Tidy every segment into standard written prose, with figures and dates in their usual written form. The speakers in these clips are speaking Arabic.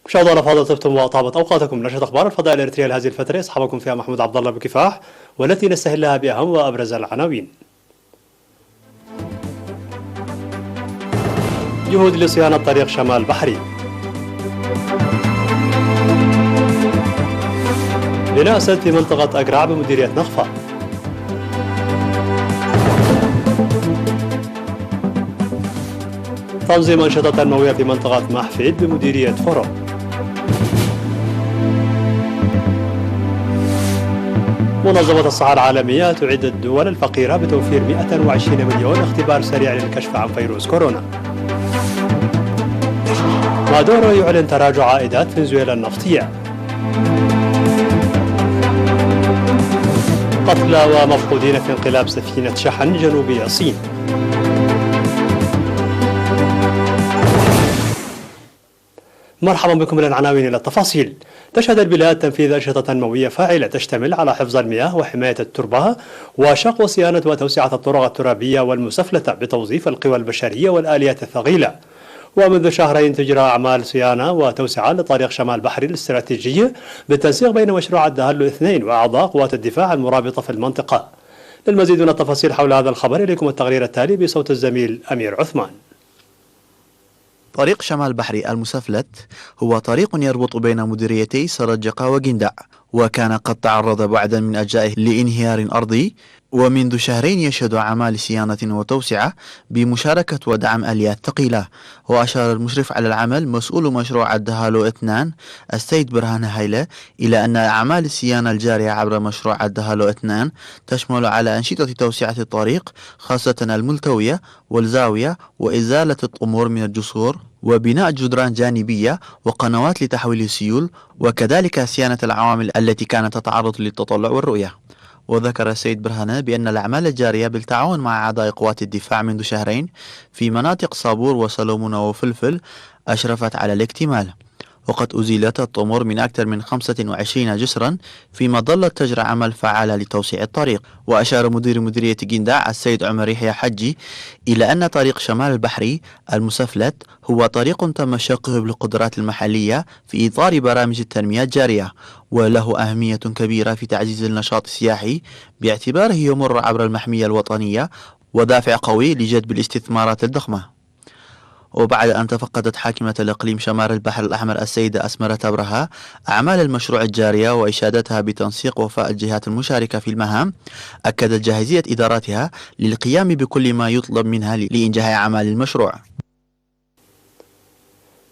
مشاهدينا الأفاضل، طبتم وطابت أوقاتكم. نشرة أخبار الفضاء الإريترية لهذه الفترة يصحبكم فيها محمود عبد الله بكفاح، والتي نستهلها بأهم وأبرز العناوين. جهود لصيانة طريق شمال بحري. بناء سد في منطقة أقرع بمديرية نخفة. تنظيم أنشطة تنموية في منطقة محفيد بمديرية فرو. منظمة الصحة العالمية تعد الدول الفقيرة بتوفير 120 مليون اختبار سريع للكشف عن فيروس كورونا. مادورو يعلن تراجع عائدات فنزويلا النفطية. قتلى ومفقودين في انقلاب سفينة شحن جنوبي الصين. مرحبا بكم من العناوين إلى التفاصيل. تشهد البلاد تنفيذ أنشطة تنموية فاعلة تشتمل على حفظ المياه وحماية التربة وشق وصيانة وتوسعة الطرق الترابية والمسفلتة بتوظيف القوى البشرية والآليات الثقيلة. ومنذ شهرين تجرى أعمال صيانة وتوسعة لطريق شمال بحري الاستراتيجي بالتنسيق بين مشروع الدهلو 2 وأعضاء قوات الدفاع المرابطة في المنطقة. للمزيد من التفاصيل حول هذا الخبر إليكم التقرير التالي بصوت الزميل أمير عثمان. طريق شمال بحري المسفلت هو طريق يربط بين مديريتي سرجقة وجندع، وكان قد تعرض بعدا من أجزائه لانهيار أرضي، ومنذ شهرين يشهد أعمال صيانة وتوسعة بمشاركة ودعم آليات ثقيلة. وأشار المشرف على العمل مسؤول مشروع الدهالو 2 السيد برهان هايلة إلى أن أعمال الصيانة الجارية عبر مشروع الدهالو 2 تشمل على أنشطة توسعة الطريق خاصة الملتوية والزاوية وإزالة الطمور من الجسور وبناء جدران جانبية وقنوات لتحويل السيول، وكذلك صيانة العوامل التي كانت تتعرض للتطلع والرؤية. وذكر السيد برهانة بأن الأعمال الجارية بالتعاون مع أعضاء قوات الدفاع منذ شهرين في مناطق صابور وسلومونة وفلفل أشرفت على الاكتمال، وقد أزيلت الطمور من أكثر من 25 جسرا، فيما ظلت تجرى عمل فعالة لتوسيع الطريق. وأشار مدير مديرية جندع السيد عمر يحيى حجي إلى أن طريق شمال البحري المسفلت هو طريق تم شقه بالقدرات المحلية في إطار برامج التنمية الجارية، وله أهمية كبيرة في تعزيز النشاط السياحي باعتباره يمر عبر المحمية الوطنية ودافع قوي لجذب الاستثمارات الضخمة. وبعد أن تفقدت حاكمة الإقليم شمال البحر الأحمر السيدة أسمرة برها أعمال المشروع الجارية وإشادتها بتنسيق وفاء الجهات المشاركة في المهام، أكدت جاهزية إداراتها للقيام بكل ما يطلب منها لإنجاح أعمال المشروع.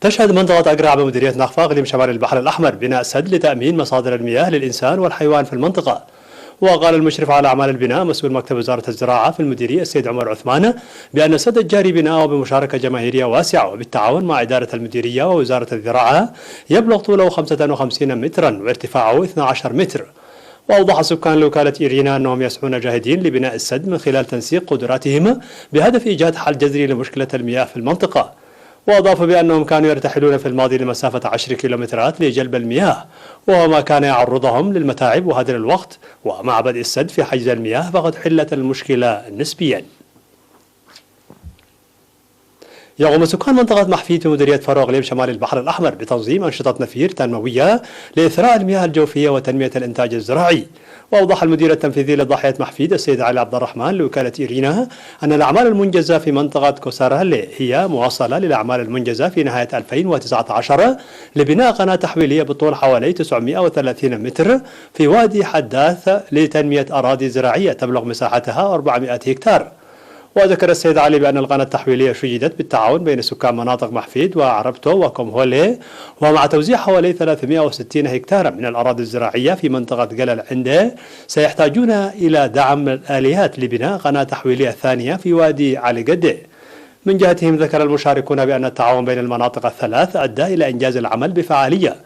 تشهد منطقة أقرع بمديرية نخفة إقليم شمال البحر الأحمر بناء سد لتأمين مصادر المياه للإنسان والحيوان في المنطقة. وقال المشرف على أعمال البناء مسؤول مكتب وزارة الزراعة في المديرية السيد عمر عثمان بأن السد الجاري بناؤه بمشاركة جماهيرية واسعة وبالتعاون مع إدارة المديرية ووزارة الزراعة يبلغ طوله 55 مترا وارتفاعه 12 متر. وأوضح سكان الوكالة إيرينا أنهم يسعون جاهدين لبناء السد من خلال تنسيق قدراتهم بهدف إيجاد حل جذري لمشكلة المياه في المنطقة. وأضاف بأنهم كانوا يرتحلون في الماضي لمسافة 10 كيلومترات لجلب المياه، وهو ما كان يعرضهم للمتاعب وهدر الوقت. ومع بدء السد في حجز المياه فقد حلت المشكلة نسبيا. يقوم سكان منطقة محفيد في مديرية فرو إقليم شمال البحر الأحمر بتنظيم أنشطة نفير تنموية لإثراء المياه الجوفية وتنمية الإنتاج الزراعي. وأوضح المدير التنفيذي لضاحية محفيد السيد علي عبد الرحمن لوكالة إيرينا أن الأعمال المنجزة في منطقة كوسارالي هي مواصلة للأعمال المنجزة في نهاية 2019 لبناء قناة تحويلية بطول حوالي 930 متر في وادي حداث لتنمية أراضي زراعية تبلغ مساحتها 400 هكتار. وذكر السيد علي بأن القناة التحويلية شيدت بالتعاون بين سكان مناطق محفيد وعربتو وكومهولي، ومع توزيع حوالي 360 هكتارا من الأراضي الزراعية في منطقة قلل عنده سيحتاجون إلى دعم الآليات لبناء قناة تحويلية ثانية في وادي علي قدي. من جهتهم ذكر المشاركون بأن التعاون بين المناطق الثلاث أدى إلى إنجاز العمل بفعالية،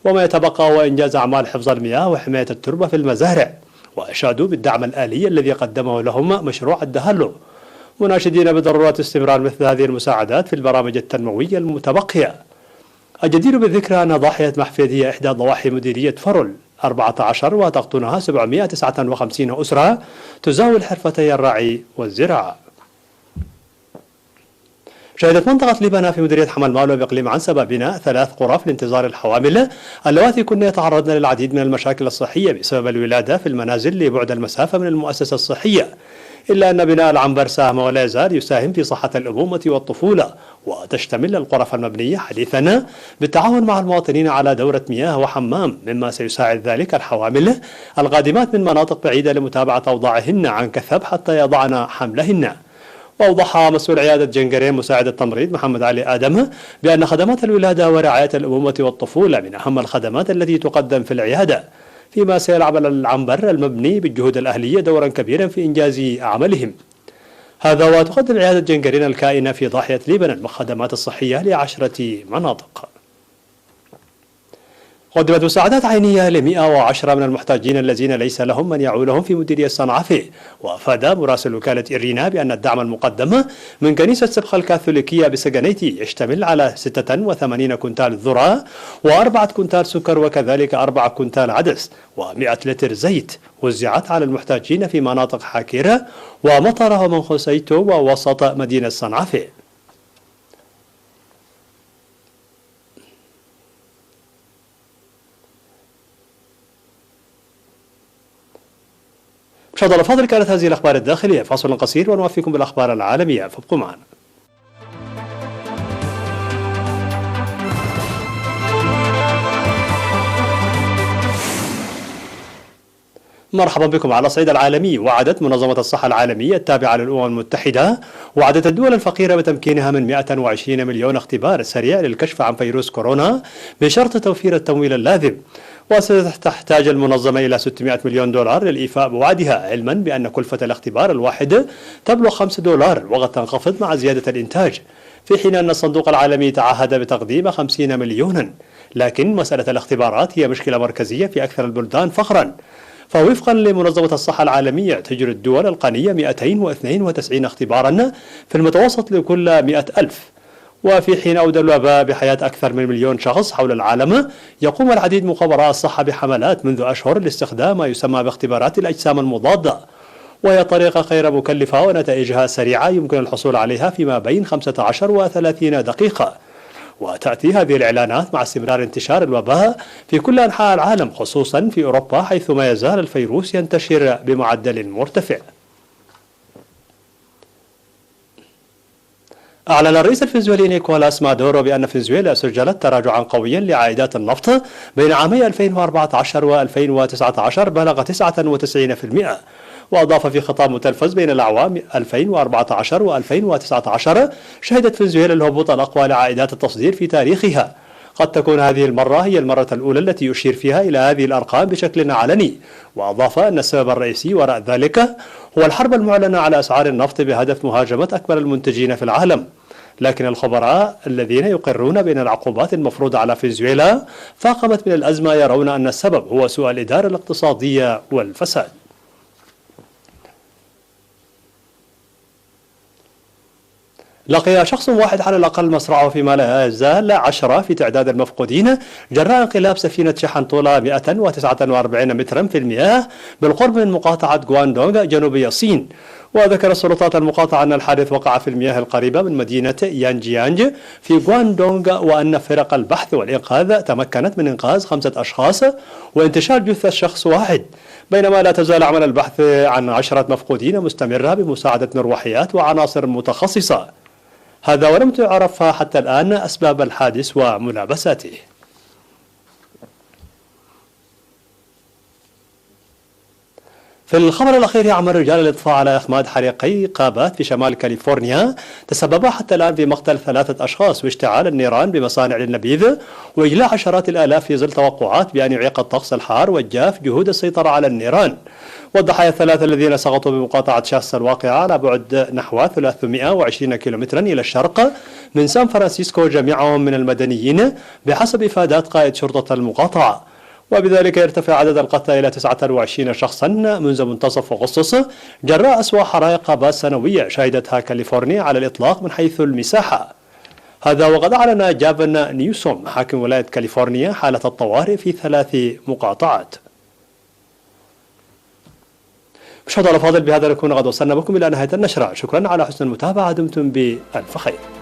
وما يتبقى هو إنجاز أعمال حفظ المياه وحماية التربة في المزارع. وأشادوا بالدعم الآلي الذي قدمه لهم مشروع الدهلو، مناشدين بضرورة استمرار مثل هذه المساعدات في البرامج التنموية المتبقية. الجدير بالذكر أن ضاحية محفيد هي إحدى ضواحي مديرية فرل 14 وتقطنها 759 أسرة تزاول حرفتي الرعي والزراعة. شهدت منطقة لبنان في مديرية حمل مولى بإقليم عنسبة بناء 3 غرف لانتظار الحوامل اللواتي كن يتعرضن للعديد من المشاكل الصحية بسبب الولادة في المنازل لبعد المسافة من المؤسسة الصحية، إلا أن بناء العنبر ساهم ولا يزال يساهم في صحة الأمومة والطفولة، وتشتمل الغرف المبنية حديثا بالتعاون مع المواطنين على دورة مياه وحمام، مما سيساعد ذلك الحوامل القادمات من مناطق بعيدة لمتابعة أوضاعهن عن كثب حتى يضعن حملهن. وأوضح مسؤول عيادة جنجرين مساعد التمريض محمد علي آدم بأن خدمات الولادة ورعاية الأمومة والطفولة من أهم الخدمات التي تقدم في العيادة، فيما سيلعب العنبر المبني بالجهود الأهلية دورا كبيرا في إنجاز عملهم. هذا وتقدم عيادة جنجرين الكائنة في ضاحية لبنان بالخدمات الصحية ل10 مناطق. قدمت مساعدات عينية ل110 من المحتاجين الذين ليس لهم من يعولهم في مديرية صنعاء. وأفاد مراسل وكالة إيرينا بأن الدعم المقدم من كنيسة سبخة الكاثوليكية بسجنيتي يشتمل على 86 كنتال ذرة و4 كنتال سكر، وكذلك 4 كنتال عدس و100 لتر زيت، وزعت على المحتاجين في مناطق حاكيرة ومطرة ومنخوسيتو ووسط مدينة صنعاء. مشاهدينا الأفاضل، كانت هذه الأخبار الداخلية. فاصل قصير ونوافيكم بالأخبار العالمية، فابقوا معنا. مرحبا بكم. على الصعيد العالمي، وعدت منظمة الصحة العالمية التابعة للأمم المتحدة وعدت الدول الفقيرة بتمكينها من 120 مليون اختبار سريع للكشف عن فيروس كورونا بشرط توفير التمويل اللازم. وستحتاج المنظمة إلى 600 مليون دولار للإيفاء بوعدها، علما بأن كلفة الاختبار الواحد تبلغ $5 وقد تنخفض مع زيادة الإنتاج، في حين أن الصندوق العالمي تعهد بتقديم 50 مليونا. لكن مسألة الاختبارات هي مشكلة مركزية في أكثر البلدان فقرا، فوفقا لمنظمة الصحة العالمية تجري الدول الغنية 292 اختبارا في المتوسط لكل 100,000. وفي حين أودى الوباء بحياة أكثر من 1,000,000 شخص حول العالم، يقوم العديد من خبراء الصحة بحملات منذ أشهر لاستخدام ما يسمى باختبارات الأجسام المضادة، وهي طريقة غير مكلفة ونتائجها سريعة يمكن الحصول عليها فيما بين 15 و30 دقيقة. وتأتي هذه الإعلانات مع استمرار انتشار الوباء في كل أنحاء العالم، خصوصا في أوروبا حيث ما يزال الفيروس ينتشر بمعدل مرتفع. أعلن الرئيس الفنزويلي نيكولاس مادورو بأن فنزويلا سجلت تراجعا قويا لعائدات النفط بين عامي 2014 و2019 بلغ 99%. وأضاف في خطاب متلفز بين الأعوام 2014 و2019: شهدت فنزويلا الهبوط الأقوى لعائدات التصدير في تاريخها. قد تكون هذه المرة هي المرة الأولى التي يشير فيها إلى هذه الأرقام بشكل علني. وأضاف أن السبب الرئيسي وراء ذلك هو الحرب المعلنة على أسعار النفط بهدف مهاجمة أكبر المنتجين في العالم. لكن الخبراء الذين يقرون بأن العقوبات المفروضة على فنزويلا فاقمت من الأزمة يرون أن السبب هو سوء الإدارة الاقتصادية والفساد. لقي شخص واحد على الأقل مصرعه فيما لا يزال 10 في تعداد المفقودين جراء انقلاب سفينة شحن طولها 149 مترا في المياه بالقرب من مقاطعة غواندونغ جنوبي الصين. وذكر السلطات المقاطعة أن الحادث وقع في المياه القريبة من مدينة يانجيانج في غواندونغ، وأن فرق البحث والإنقاذ تمكنت من إنقاذ 5 أشخاص وانتشال جثة شخص واحد، بينما لا تزال عمل البحث عن 10 مفقودين مستمرة بمساعدة مروحيات وعناصر متخصصة. هذا ولم تعرف حتى الآن أسباب الحادث وملابساته. في الخبر الأخير، يعمل رجال الإطفاء على إخماد حريقي غابات في شمال كاليفورنيا تسببا حتى الآن في مقتل 3 أشخاص واشتعال النيران بمصانع للنبيذ وإجلاء عشرات الآلاف في ظل توقعات بأن يعيق الطقس الحار والجاف جهود السيطرة على النيران. والضحايا ال3 الذين سقطوا بمقاطعة شاس الواقعة على بعد نحو 320 كيلومترا إلى الشرق من سان فرانسيسكو جميعهم من المدنيين بحسب إفادات قائد شرطة المقاطعة. وبذلك يرتفع عدد القتلى إلى 29 شخصا منذ منتصف أغسطس جراء أسوأ حرائق غابات سنوية شهدتها كاليفورنيا على الإطلاق من حيث المساحة. هذا وقد أعلن جافن نيوسوم حاكم ولاية كاليفورنيا حالة الطوارئ في 3 مقاطعات. مشاهدينا الأفاضل، بهذا نكون قد وصلنا بكم إلى نهاية النشرة. شكرا على حسن المتابعة، دمتم بألف خير.